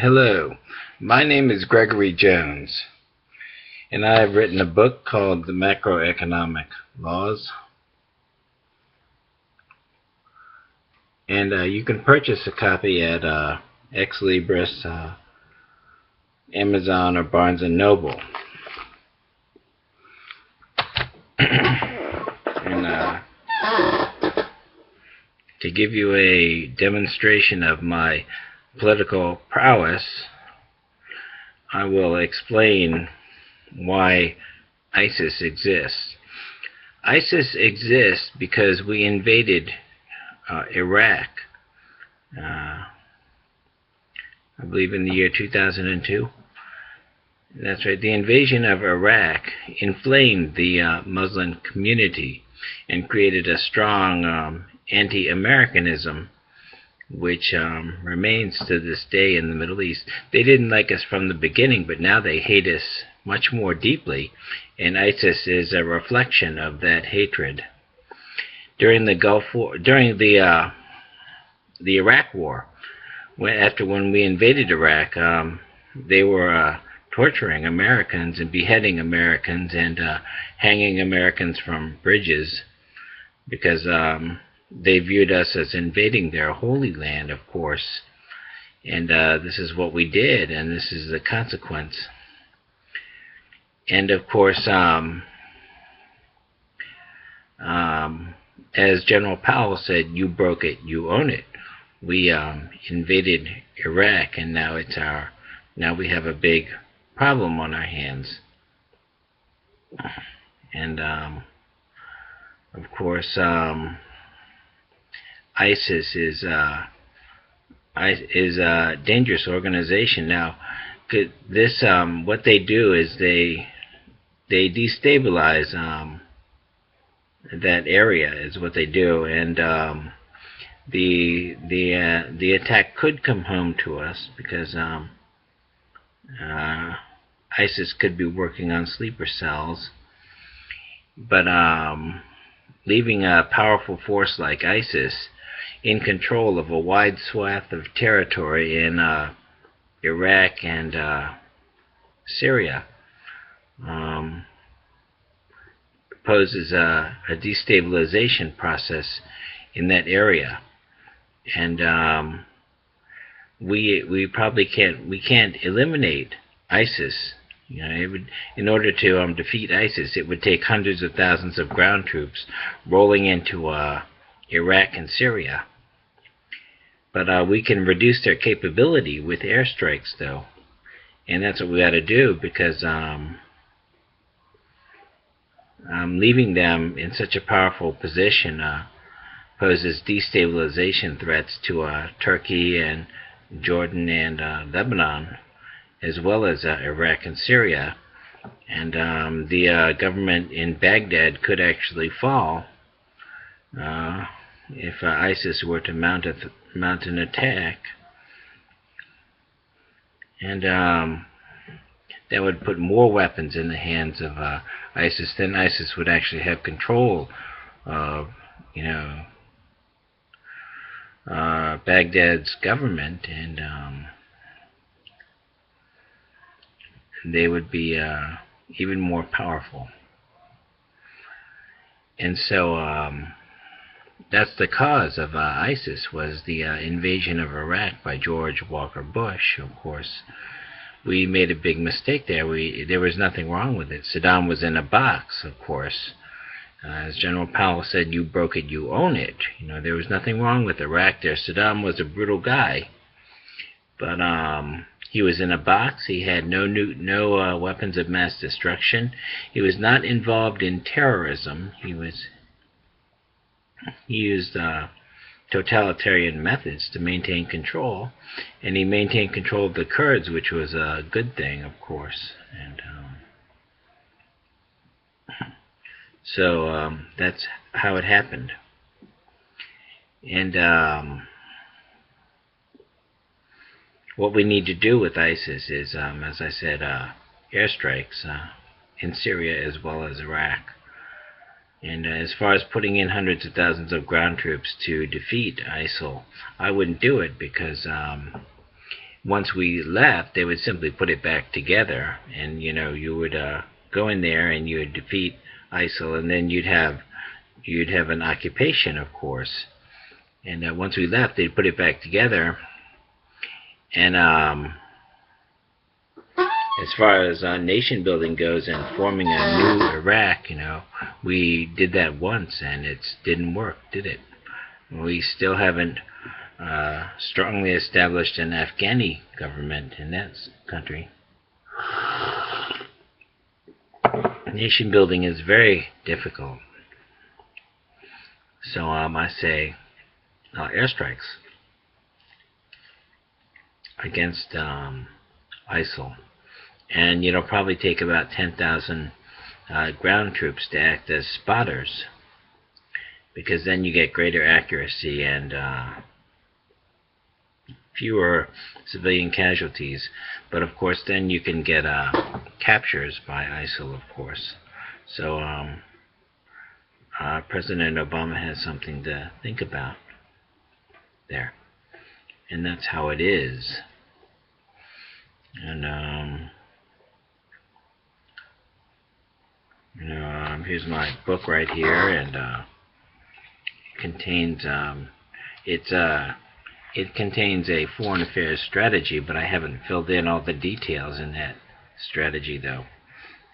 Hello, my name is Gregory Jones, and I have written a book called The Macroeconomic Laws. And you can purchase a copy at Ex Libris, Amazon, or Barnes & Noble. And to give you a demonstration of my political prowess, I will explain why ISIS exists. ISIS exists because we invaded Iraq, I believe in the year 2002. That's right. The invasion of Iraq inflamed the Muslim community and created a strong anti-Americanism, which remains to this day in the Middle East. They didn't like us from the beginning, but now they hate us much more deeply, and ISIS is a reflection of that hatred. During the Gulf War, during the Iraq War, when we invaded Iraq, they were torturing Americans and beheading Americans and hanging Americans from bridges because they viewed us as invading their holy land, of course. And this is what we did, and this is the consequence. And of course, as General Powell said, you broke it, you own it. We invaded Iraq, and now we have a big problem on our hands. And of course, ISIS is a dangerous organization. Now, this what they do is they destabilize that area is what they do, and the attack could come home to us because ISIS could be working on sleeper cells, but leaving a powerful force like ISIS in control of a wide swath of territory in Iraq and Syria poses a destabilization process in that area, and we probably can't eliminate ISIS. You know, in order to defeat ISIS, it would take hundreds of thousands of ground troops rolling into Iraq and Syria. But we can reduce their capability with airstrikes, though, and that's what we got to do, because leaving them in such a powerful position poses destabilization threats to Turkey and Jordan and Lebanon, as well as Iraq and Syria. And the government in Baghdad could actually fall if ISIS were to mount an attack. And that would put more weapons in the hands of ISIS. Then ISIS would actually have control of, Baghdad's government, and they would be even more powerful. And so that's the cause of ISIS, was the invasion of Iraq by George Walker Bush. Of course, we made a big mistake there. There was nothing wrong with it. Saddam was in a box, of course. As General Powell said, you broke it, you own it. There was nothing wrong with Iraq there. Saddam was a brutal guy, but he was in a box. He had no weapons of mass destruction. He was not involved in terrorism. He used totalitarian methods to maintain control, and he maintained control of the Kurds, which was a good thing, of course. And so that's how it happened. And what we need to do with ISIS is, as I said, airstrikes in Syria as well as Iraq. And as far as putting in hundreds of thousands of ground troops to defeat ISIL, I wouldn't do it, because once we left, they would simply put it back together, and you would go in there and you would defeat ISIL, and then you'd have an occupation, of course. And once we left, they'd put it back together. And as far as nation building goes and forming a new Iraq, we did that once, and it didn't work, did it? We still haven't strongly established an Afghani government in that country. Nation building is very difficult. So I say airstrikes against ISIL. And it'll probably take about 10,000 ground troops to act as spotters, because then you get greater accuracy and fewer civilian casualties. But of course then you can get captures by ISIL, of course. So President Obama has something to think about there. And that's how it is. And here's my book right here, and contains it contains a foreign affairs strategy, but I haven't filled in all the details in that strategy though.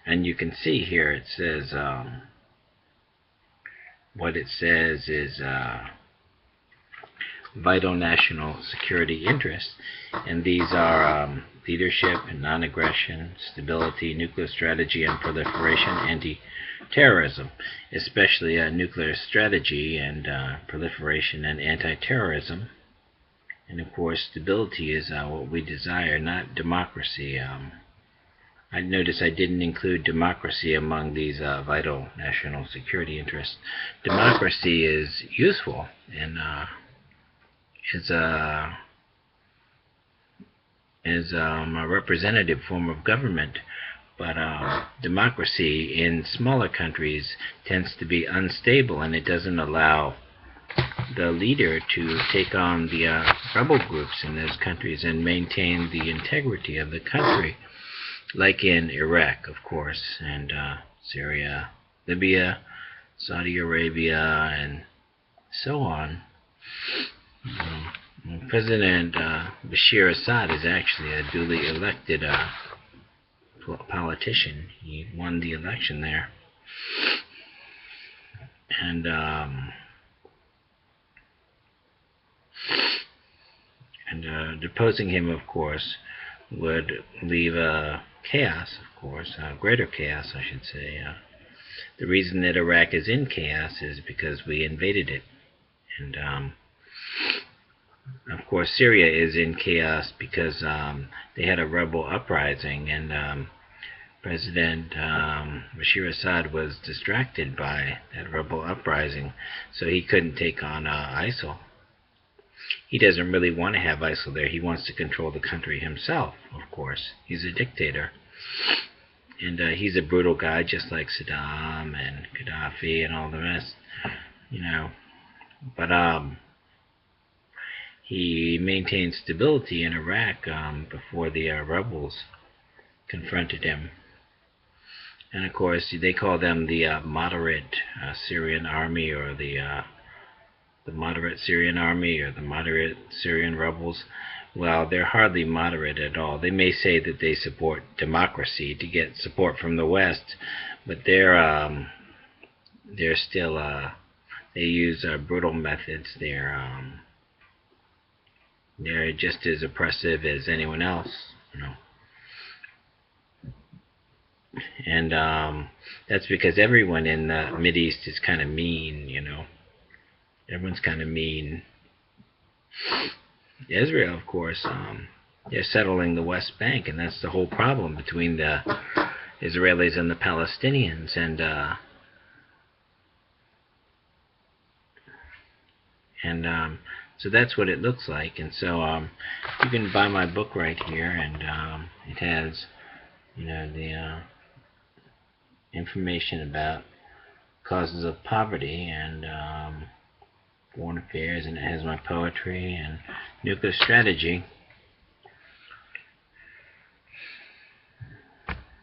And you can see here it says what it says is vital national security interests, and these are leadership and non-aggression, stability, nuclear strategy and proliferation, anti-terrorism, especially nuclear strategy and proliferation and anti-terrorism. And of course stability is what we desire, not democracy. I notice I didn't include democracy among these vital national security interests. Democracy is useful and is a representative form of government, but democracy in smaller countries tends to be unstable, and it doesn't allow the leader to take on the rebel groups in those countries and maintain the integrity of the country, like in Iraq, of course, and Syria, Libya, Saudi Arabia, and so on. President Bashir Assad is actually a duly elected politician. He won the election there. And deposing him, of course, would leave chaos, of course, greater chaos, I should say. The reason that Iraq is in chaos is because we invaded it. And of course Syria is in chaos because they had a rebel uprising, and President Bashir Assad was distracted by that rebel uprising, so he couldn't take on ISIL. He doesn't really want to have ISIL there. He wants to control the country himself, of course. He's a dictator. And he's a brutal guy, just like Saddam and Gaddafi and all the rest, But he maintained stability in Iraq before the rebels confronted him. And of course, they call them the moderate Syrian army, or the moderate Syrian army, or the moderate Syrian rebels. Well, they're hardly moderate at all. They may say that they support democracy to get support from the West, but they're still they use brutal methods. They're just as oppressive as anyone else, And that's because everyone in the Mideast is kind of mean, Everyone's kind of mean. Israel, of course, they're settling the West Bank, and that's the whole problem between the Israelis and the Palestinians. And so that's what it looks like. And so you can buy my book right here, and it has, the information about causes of poverty and foreign affairs, and it has my poetry and nuclear strategy.